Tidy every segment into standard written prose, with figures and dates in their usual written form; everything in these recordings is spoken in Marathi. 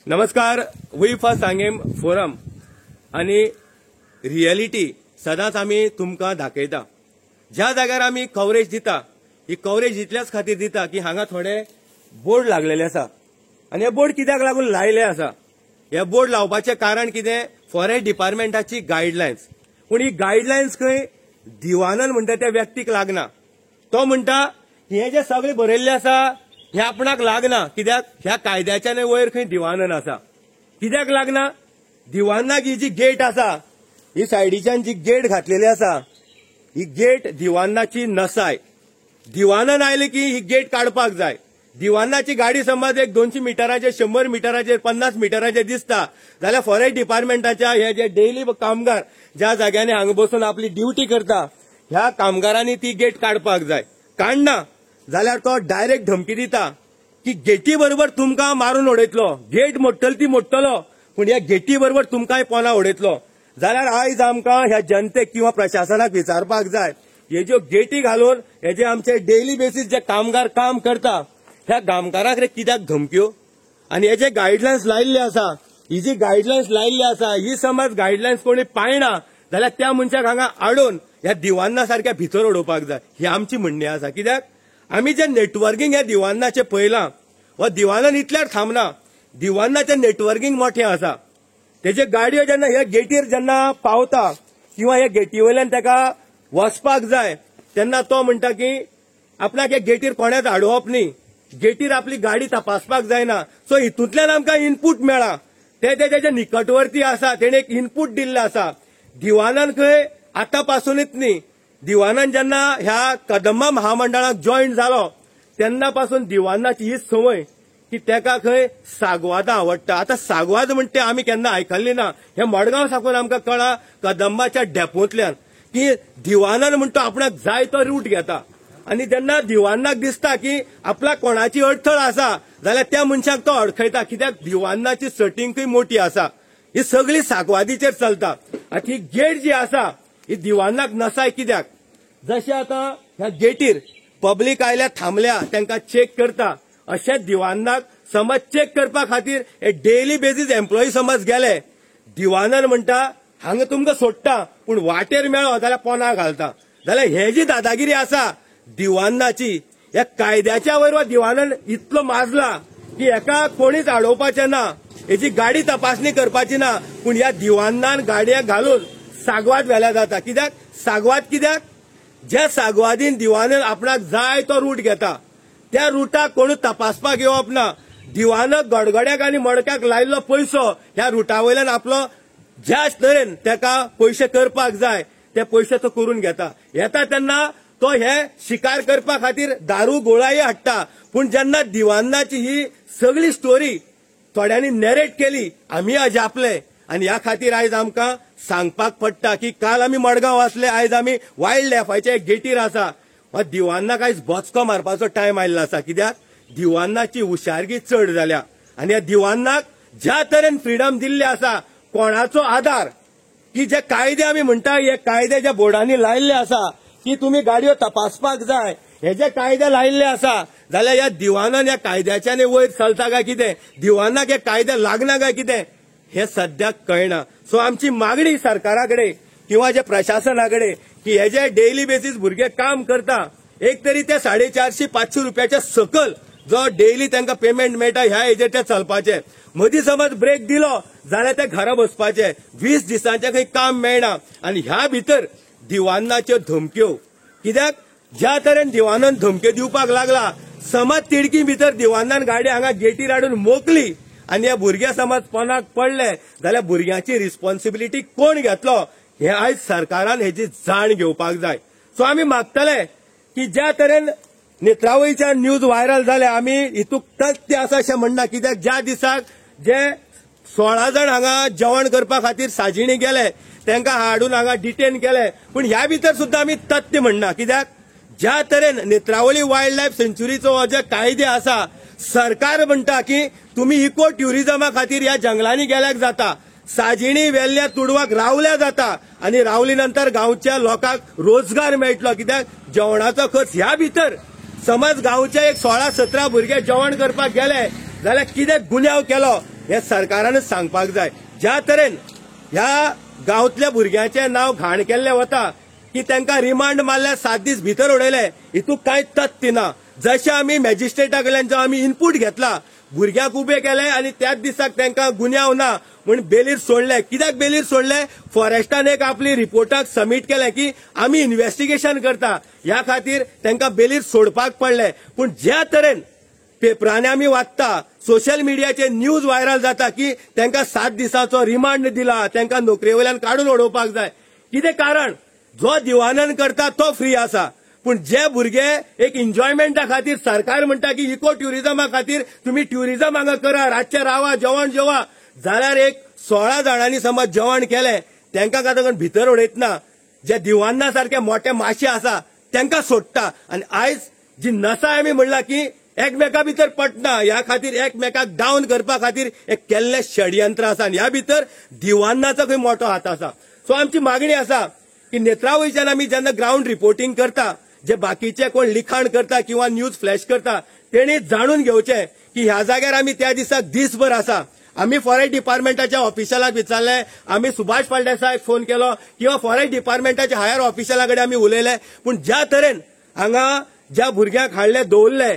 नमस्कार. वी फॉर सांगेम फोरम आणि रियलिटी सदांच आमी तुमकां दाखयता. ज्या जाग्यार आमी कव्हरेज दिता ही कव्हरेज इतल्याच खातीर दिता की हांगा थोडे बोर्ड लागलेले आसा आणि हे बोर्ड कित्याक लागून लायले आसा. हे बोर्ड लावपाचें कारण कितें, फॉरेस्ट डिपार्टमेंटाची गायडलायन्स. पूण ही गायडलायन्स खंय दिवानन म्हणटा त्या व्यक्तीक लागना. तो म्हणटा हे जे सगळे बरयल्ले आसा हे आपणाक लागना, कित्याक ह्या कायद्याच्या वयर खंय दिवानन आसा. कित्याक लागना, दिवानाक ही जी गेट आसा ही सायडीच्यान जी गेट घातलेली आसा ही गेट दिवानाची नसाय. दिवानन आयले की ही गेट काडपाक जाय. दिवानाची गाडी समज एक 200 मिटराचेर 100 मिटराचेर 50 मिटराचेर दिसता जाल्यार फॉरेस्ट डिपार्टमेंटाच्या हे जे डेली कामगार ज्या जाग्यांनी हांगा बसून आपली ड्युटी करता ह्या कामगारांनी ती गेट काडपाक जाय. काडना जाल्यार तो डायरेक्ट धमकी दिता की गेटी बरोबर तुमकां मारून उडयतलो. गेट मोडटली ती मोडटलो पूण ह्या गेटी बरोबर तुमकांय पोना उडयतलो. जाल्यार आयज आमकां ह्या जनतेक किंवा प्रशासनाक विचारपाक जाय, हे ज्यो गेटी घालून हे जे आमचे डेली बेसीस जे कामगार काम करता ह्या कामगारांक कित्याक धमक्यो. आनी हे जे गायडलायन्स लायिल्ले आसा ही जी गायडलायन्स लायिल्ली आसा ही समज गायडलायन्स कोणी पाळना जाल्यार त्या मनशाक हांगा हाडून ह्या दिवाना सारक्या भितर उडोवपाक जाय ही आमची म्हणणी आसा. कित्याक आमी जे नेटवर्कींग ह्या दिवानाचें पळयलां वा दिवानान इतल्यार थांबना, दिवानाचें नेटवर्कींग मोठें आसा. तेजे गाडयो जेन्ना ह्या गेटीर जेन्ना पावता किंवा ह्या गेटी वयल्यान ताका वचपाक जाय तेन्ना तो म्हणटा की आपणाक ह्या गेटीर कोणेच आडोवप न्ही, गेटीर आपली गाडी तपासपाक जायना. सो हितूंतल्यान आमकां इनपूट मेळ्ळा. ते तेजे निकटवर्ती आसा तेणे एक इनपूट दिल्ले आसा. दिवानान खंय आतां पासूनच न्ही, दिवानान जेन्ना ह्या कदंबा महामंडळाक जॉयन जालो तेन्ना पासून दिवानाची ही संवय की तेका खंय सागवादां आवडटा. आतां सागवाद म्हणटा ते आमी केन्ना आयकल्ली ना. हे मडगांव साकून आमकां कळ्ळा कदंबाच्या डेपोंतल्यान की दिवानान म्हणटा आपणाक जाय तो रूट घेता. आनी जेन्ना दिवानाक दिसता की आपल्याक कोणाची अडथळ आसा जाल्यार त्या मनशाक तो अडखळटा. कित्याक दिवानाची सटिंगूय मोठी आसा. ही सगळी सागवादीचेर चलता. ही गेट जी आसा ही दिवानाक नसाय. कित्याक जशें आतां ह्या गेटीर पब्लीक आयल्या थांबल्या तांकां चेक करता अशें दिवानाक समज चेक करपा खातीर हे डेली बेसीस एम्प्लॉई समज गेले दिवानान म्हणटा हांगा तुमकां सोडटा पूण वाटेर मेळ्ळो जाल्यार पोना घालता. जाल्यार हे जी दादागिरी आसा दिवानाची ह्या कायद्याच्या वयर वा दिवानान इतलो माजला की हेका कोणीच आडोवपाचें ना, हेची गाडी तपासणी करपाची ना. पूण ह्या दिवानान गाडयांक घालून सागवाद व्हेल्या जाता. कित्याक सागवाद, कित्याक ज्या सागवादीन दिवानान आपणाक जाय तो रूट घेता त्या रुटाक कोण तपासपाक येवप ना. दिवानाक गडगड्याक आनी मडक्याक लायिल्लो पयसो ह्या रुटा वयल्यान आपलो ज्या तरेन तेका पयशे करपाक जाय ते पयशे तो करून घेता. येता तेन्ना तो हे शिकार करपा खातीर दारू गोळाय हाडटा. पूण जेन्ना दिवानाची ही सगळी स्टोरी थोड्यांनी नरेट केली आमी अजापले. आनी ह्या खातीर आयज आमकां सांगपाक पडटा की काल आमी मडगांव वचले, आयज आमी वायल्ड लायफाच्या गेटीर आसा. वा दिवानाक आयज बोचको मारपाचो टायम आयिल्लो आसा. कित्याक दिवानाची हुशारगी चड जाल्या आनी ह्या दिवानाक ज्या तरेन फ्रीडम दिल्ली आसा कोणाचो आधार की जे कायदे आमी म्हणटा हे कायदे ज्या बोर्डांनी लायिल्ले आसा की तुमी गाडयो तपासपाक जाय हे जे कायदे लायिल्ले आसा जाल्यार ह्या दिवानान ह्या कायद्याच्यान वयर चलता काय कितें, दिवानाक हे कायदे लागना काय कितें हे सद्याक कळना. सो आमची मागणी सरकारा कडेन किंवा जे प्रशासना कडेन की हे जे डेली बेसीस भुरगे काम करता एक तरी ते 450-500 रुपयाच्या सकल जो डेली तांकां पेमेंट मेळटा ह्या हेजेर ते चलपाचे. मदीं समज ब्रेक दिलो जाल्यार ते घरा बसपाचे. 20 दिसांचे खंय काम मेळना. आनी ह्या भितर दिवानाच्यो धमक्यो, कित्याक ज्या तरेन दिवानान धमक्यो दिवपाक लागला समज तिडकी भितर दिवानान गाडी हांगा गेटीर हाडून मोकली आनी हे भुरगे समज पोनाक पडले जाल्यार भुरग्याची रिस्पॉन्सिबिलिटी कोण घेतलो हे आयज सरकारान हेची जाण घेवपाक जाय. सो आमी मागतले की ज्या तरेन नेत्रावळीच्या न्यूज व्हायरल जाल्या आमी हितूंक तथ्य आसा अशें म्हणना. कित्याक ज्या दिसाक जे 16 जाण हांगा जेवण करपा खातीर साजिणी गेले तांकां हाडून हांगा डिटेन केले पूण ह्या भितर सुद्दां आमी तथ्य म्हणना. कित्याक ज्या तरेन नेत्रावळी वायल्ड लायफ सेंच्युरीचो हो जे कायदे आसा सरकार म्हणटा की तुमी इको ट्युरिजमा खातीर ह्या जंगलांनी गेल्याक जाता. साजिणी वेल्ल्या तुडवाक रावल्या जाता आनी रावली नंतर गांवच्या लोकांक रोजगार मेळटलो. कित्याक जेवणाचो खर्च ह्या भितर समज गांवचे एक 16-17 भुरगे जेवण करपाक गेले जाल्यार कितें गुन्यांव केलो हे सरकारानच सांगपाक जाय. ज्या तरेन ह्या गांवतल्या भुरग्यांचे नाव घाण केल्ले वता की तांकां रिमांड मारल्या 7 दीस भितर उडयले, हितून कांयच तथ्य ना. जशें आमी मॅजिस्ट्रेटा कडल्यान जो आमी इनपूट घेतला, भुरग्यांक उबे केले आनी त्याच दिसाक तांकां गुन्यांव ना म्हूण बेलीर सोडले. कित्याक बेलीर सोडले? फॉरेस्टान एक आपली रिपोर्टाक सबमीट केलें की आमी इन्व्हेस्टिगेशन करता, ह्या खातीर तांकां बेलीर सोडपाक पडले. पूण ज्या तरेन पेपरांनी आमी वाचता, सोशल मिडियाचेर न्यूज व्हायरल जाता की तांकां 7 दिसाचो रिमांड दिला, तांकां नोकरे वयल्यान काडून उडोवपाक जाय. कितें कारण? जो दिवानन करता तो फ्री आसा, पूण जे भुरगे एक एन्जॉयमेंटा खातीर सरकार म्हणटा की इको ट्युरिजमा खातीर तुम्ही ट्युरिजम हांगा करा, रातचे रावा, जेवण जेवा, जाल्यार एक 16 जाणांनी समज जेवण केलें, तांकां कांय भितर उडयतना जे दिवान्ना सारखे मोठे माशे आसा तांकां सोडटा. आनी आयज जी नसाय आमी म्हणला की एकमेका भितर पटना, ह्या खातीर एकमेकाक डावन करपा खातीर एक केल्लें षडयंत्र आसा आनी ह्या भितर दिवान्नाचो खंय मोठो हात आसा. सो आमची मागणी आसा की नेत्रावळीच्यान आमी जेन्ना ग्राउंड रिपोर्टिंग करता, जे बाकीचे कोण लिखाण करता किंवा न्यूज फ्लॅश करता, तेणी जाणून घेवचें की ह्या जाग्यार आमी त्या दिसाक दीसभर आसा. आमी फॉरेस्ट डिपार्टमेंटाच्या ऑफिशलाक विचारले, आमी सुभाष फळदेसायक फोन केलो किंवा फॉरेस्ट डिपार्टमेंटाच्या हायर ऑफिशला कडेन आमी उलयले, पूण ज्या तरेन हांगा ज्या भुरग्यांक हाडले दवरले,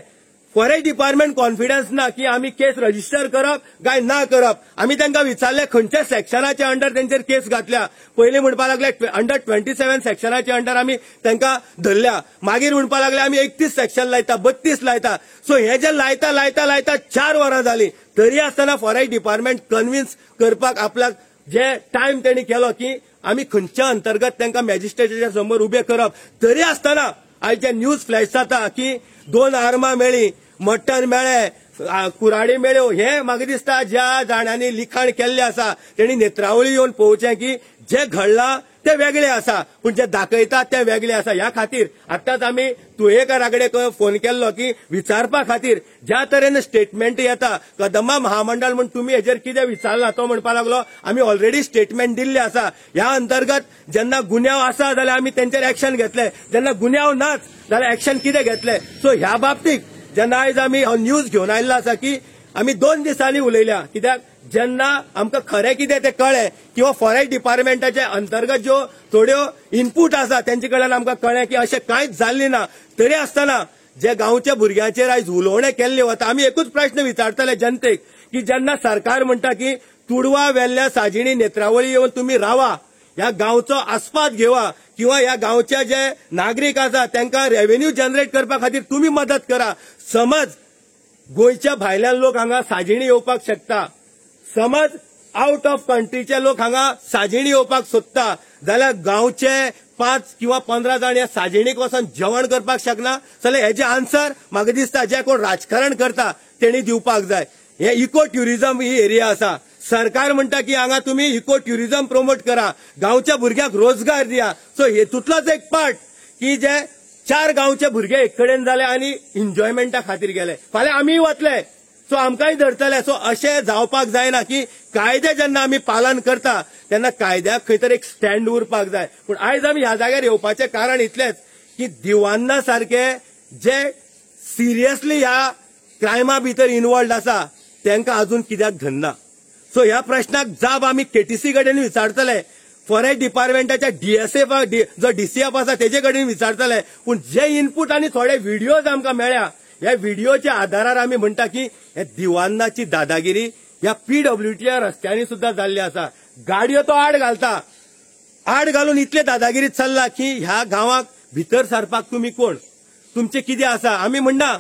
फॉरेस्ट डिपार्टमेंट कॉन्फिडन्स ना की आमी केस रजिस्टर करप काय ना करप. आमी तांकां विचारले खंयच्या सेक्शनाच्या अंडर तेंचेर केस घातल्या. पयलीं म्हणपा लागले अंडर 27 सेक्शनाच्या अंडर आमी तांकां धरल्या. मागीर म्हणपा लागले आमी 31 सेक्शन लायता, 32 लायता. सो हे जे लायता लायता लायता 4 वरां जालीं, तरी आसतना फॉरेस्ट डिपार्टमेंट कन्विन्स करपाक आपल्याक जे टायम तेणी केलो की आमी खंयच्या अंतर्गत तांकां मॅजिस्ट्रेटाच्या समोर उबे करप, तरी आसतना आयज जे न्यूज फ्लॅश जाता की 2 आर्मां मेळ्ळी, मटन मेळ्ळे, कुराडी मेळ्यो, हे म्हाका दिसता ज्या जाणांनी लिखाण केल्लें आसा तेणी नेत्रावळी येवन पळोवचें की जे घडलां ते वेगळे आसा, पूण जे दाखयता ते वेगळे आसा. ह्या खातीर आतांच आमी तुयेकारा कडेन फोन केल्लो की विचारपा खातीर ज्या तरेन स्टेटमेंट येता, कदंबा महामंडळ म्हण तुमी हेजेर कितें विचारला, तो म्हणपा लागलो आमी ऑलरेडी स्टेटमेंट दिल्ले आसा. ह्या अंतर्गत जेन्ना गुन्यांव आसा जाल्यार आमी तेंचेर एक्शन घेतले, जेन्ना गुन्यांव नाच जाल्यार एक्शन कितें घेतले. सो ह्या बाबतीत जेन्ना आयज आमी हो न्यूज घेवन आयिल्लो आसा की आमी 2 दिसांनी उलयल्या, कित्याक जेन्ना आमकां खरें कितें तें कळ्ळें किंवा फॉरेस्ट डिपार्टमेंटाचे अंतर्गत ज्यो थोड्यो इनपूट आसा तेंचे कडल्यान आमकां कळ्ळें की अशें कांयच जाल्लें ना. तरी आसतना जे गांवच्या भुरग्यांचेर आयज उलोवणें केल्लें वता, आमी एकूच प्रश्न विचारतले जनतेक की जेन्ना सरकार म्हणटा की तुडवा वेल्ल्या साजिणी नेत्रावळी येवन तुमी रावा, ह्या गांवचो आस्पाद घेवा किंवा ह्या गांवचे जे नागरीक आसा तांकां रेव्हेन्यू जनरेट करपा खातीर तुमी मदत करा. समज गोंयच्या भायल्यान लोक हांगा साजिणी येवपाक शकता, समज आउट ऑफ कंट्रीचे लोक हांगा साजिणी येवपाक सोदता, जाल्यार गांवचे 5 किंवा 15 जाण ह्या साजिणीक वचून जेवण करपाक शकना. जाल्यार हेजे आन्सर म्हाका दिसता जे कोण राजकारण करता तेणी दिवपाक जाय. हे इको ट्युरिजम ही एरिया आसा, सरकार म्हणटा की हांगा तुम्ही इको ट्युरिजम प्रमोट करा, गांवच्या भुरग्यांक रोजगार दिया. सो हेतूंतलोच एक पार्ट की जे 4 गांवचे भुरगे एक कडेन जाले आनी एन्जॉयमेंटा खातीर गेले, फाल्यां आमीय वतले, सो आमकांय धरतले. सो अशें जावपाक जायना की कायदे जेन्ना आमी पालन करता तेन्ना कायद्याक खंय तरी एक स्टँड उरपाक जाय. पूण आयज आमी ह्या जाग्यार येवपाचें कारण इतलेंच की दिवान्ना सारखे जे सिरियसली ह्या क्रायमा भितर इन्वॉल्ड आसा तांकां अजून कित्याक धरना. सो ह्या प्रश्नाक जाप आमी केटीसी कडेन विचारतले, फॉरेस्ट डिपार्टमेंटाच्या डीएसएफ जो डीसीएफ आसा तेजे कडेन विचारतले. पूण जे इनपूट आनी थोडे व्हिडिओज आमकां मेळ्ळ्या, ह्या व्हिडिओच्या आधारार आमी म्हणटा की हे दिवान्नाची दादागिरी ह्या पीडब्ल्यूडीच्या रस्त्यांनी सुद्धा जाल्ली आसा. गाडयो तो आड घालता, आड घालून इतले दादागिरीत चल्ला की ह्या गांवाक भितर सरपाक तुमी कोण, तुमचे कितें आसा. आमी म्हणना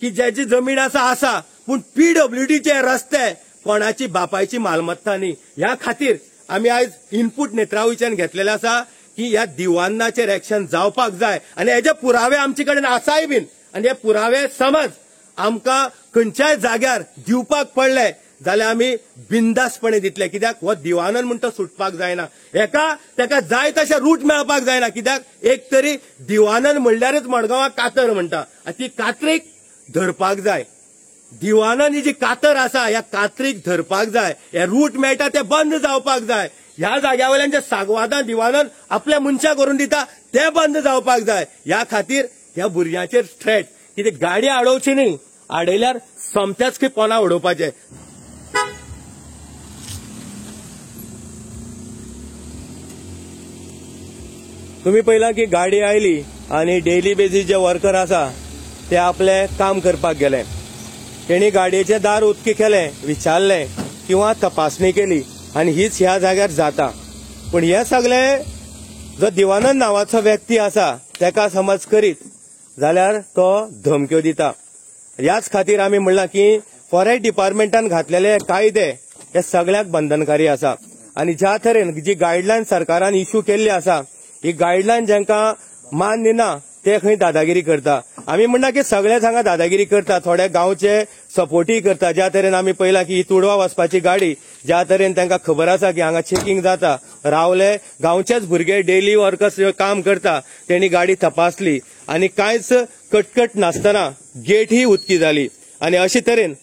की ज्याची जमीन आसा, पूण पीडब्ल्यूडीचे रस्ते कोणाची बापायची मालमत्ता न्ही. ह्या खातीर आमी आयज इनपूट नेत्रावळीच्यान घेतलेले आसा की ह्या दिवान्नाचेर एक्शन जावपाक जाय आनी हेजे पुरावे आमचे कडेन आसाय बीन. आनी हे पुरावे समज आमकां खंयच्याय जाग्यार दिवपाक पडले जाल्यार आमी बिंदासपणे दितले, कित्याक हो दिवानन म्हणटा सुटपाक जायना, ताका जाय तशें रूट मेळपाक जायना. कित्याक एक तरी दिवानन म्हणल्यारच मडगांवाक कातर म्हणटा, ती कात्रीक धरपाक जाय. दिवानन ही जी कातर आसा ह्या कात्रीक धरपाक जाय, हे रूट मेळटा ते बंद जावपाक जाय. ह्या जाग्या वयल्यान जे सांगवादां दिवानन आपल्या मनशाक करून दिता ते बंद जावपाक जाय. ह्या खातीर ह्या भुरग्यांचेर थ्रेट, कितें गाडी आडोवची न्ही, आडयल्यार सोमत्याच खंय पोना उडोवपाचें. तुम्ही पळयलां की गाडी आयली आणि डेली बेसीस जे वर्कर आसा ते आपले काम करपाक गेले. तेणी गाडयेचे दार उक्ते केले, विचारले किंवा तपासणी केली आणि हीच ह्या जाग्यार जाता. पण हे सगळे जो दिवानंद नावाचो व्यक्ती आसा तेका समज करीत जाल्यार तो धमक्यो दिता. ह्याच खातीर आमी म्हणलां की फॉरेस्ट डिपार्टमेंटान घातलेले कायदे हे सगळ्याक बंधनकारी आसा आणि ज्या तरेन जी गायडलायन सरकारान इश्यू केल्ली आसा ही गायडलायन जांकां मान्य ना ते खंय दादागिरी करता. आमी म्हणना की सगळेच हांगा दादागिरी करता, थोडे गांवचे सपोर्टूय करता. ज्या तरेन आमी पळयलां की ही तुडवा वचपाची गाडी ज्या तरेन तांकां खबर आसा की हांगा चेकिंग जाता, रावले गांवचेच भुरगे डेली वर्कर्स काम करता तेणी गाडी तपासली आणि कांयच कटकट नासतना गेट ही उक्ती जाली. आणि अशे तरेन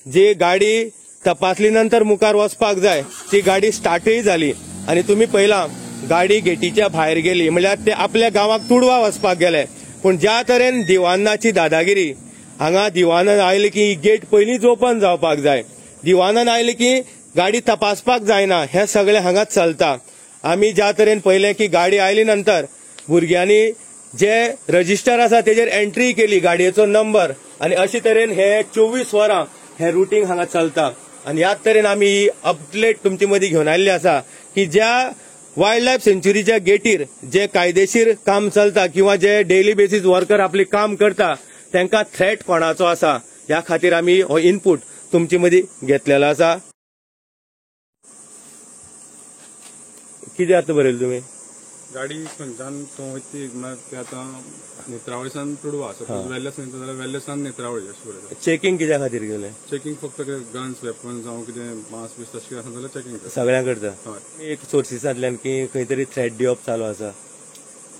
जी गाडी तपासली नंतर मुखार वचपाक जाय ती गाडी स्टार्टय जाली आणि तुम्ही पळयलां गाडी गेटीच्या भायर गेली, म्हणल्यार ते आपल्या गांवाक तुडवा वचपाक गेले. पूण ज्या तरेन दिवानाची दादागिरी, हांगा दिवानान आयले की गेट पयलींच ओपन जावपाक जाय, दिवानान आयले की गाडी तपासपाक जायना, हे सगळे हांगा चलता. आमी ज्या तरेन पळयलें की गाडी आयली नंतर भुरग्यांनी जे रजिस्टर आसा तेजेर एंट्री केली गाडयेचो नंबर आणि अशे तरेन हे 24 वरां हे रुटीन हांगा चलता. आणि ह्याच तरेन आमी अपडेट तुमचे मदीं घेवन आयिल्ले आसा की ज्या वायल्ड लायफ सेंच्युरीच्या गेटीर जे कायदेशीर काम चलता किंवा जे डेली बेसीस वर्कर आपले काम करता तांकां थ्रेट कोणाचो आसा ह्या खातीर आमी हो इनपूट तुमचे मदीं घेतलेलो आसा. कितें आतां बरयलें तुमी? गाडी खंयच्यान तो वयता ते आतां नेत्रावळीसान तुडवा सपोज वेल्लेस न्हय जाल्यार वेल्लेसान नेत्रावळी अशें बरयता. चेकिंग कित्या खातीर केलें? चेकिंग फक्त गन्स वेपन्स जावं कितें मास बीस तशें आसा जाल्यार चेकिंग करता. सगळ्यां करता. हय. एक सोर्सिसांतल्यान की खंय तरी थ्रेट दिवप चालू आसा.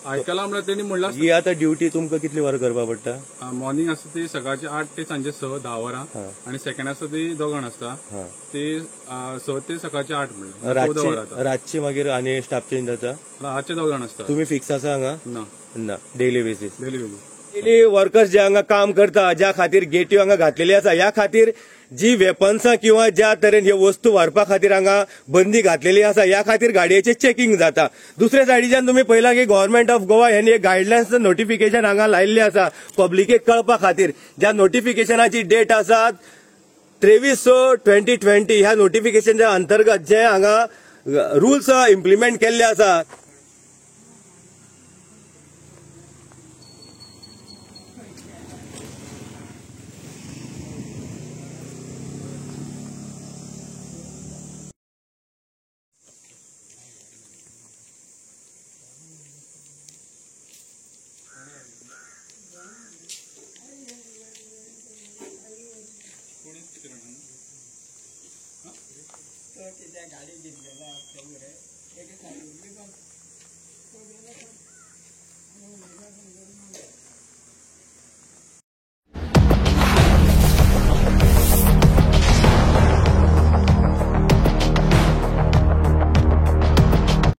आयकलां म्हणल्यार तेणी म्हणलां ही आतां ड्युटी तुमकां कितली वरां करपा पडटा? मॉर्निंग आसता ती सकाळची 8 ते सांजे 6 10 वरां आनी सेकंड आसता ती 2 जाण आसता ती 6 ते सकाळची 8 म्हणल्यार 14 वरां. रातची मागीर आनी स्टाफ चेंज जाता? रातचे 2 जाण आसता. तुम्ही फिक्स आसा हांगा? ना, डेली बेसीस. डेली वर्कर्स जे हांगा काम करता ज्या खातीर गेटी हांगा घातलेली आसा ह्या खातीर जी वेपन्सां किंवा ज्या तरेन ह्यो वस्तू व्हरपा खातीर हांगा बंदी घातलेली आसा ह्या खातीर गाडयेचें चेकिंग जाता. दुसरे सायडीच्यान तुम्ही पळयलां की गव्हर्नमेंट ऑफ गोवा हेणी एक गायडलायन्स नोटिफिकेशन हांगा लायिल्लें आसा पब्लिकेक कळपा खातीर. ज्या नोटिफिकेशनाची डेट आसा 23/6/2020 ह्या नोटिफिकेशनच्या अंतर्गत जे हांगा रुल्स इम्प्लिमेंट केल्ले आसा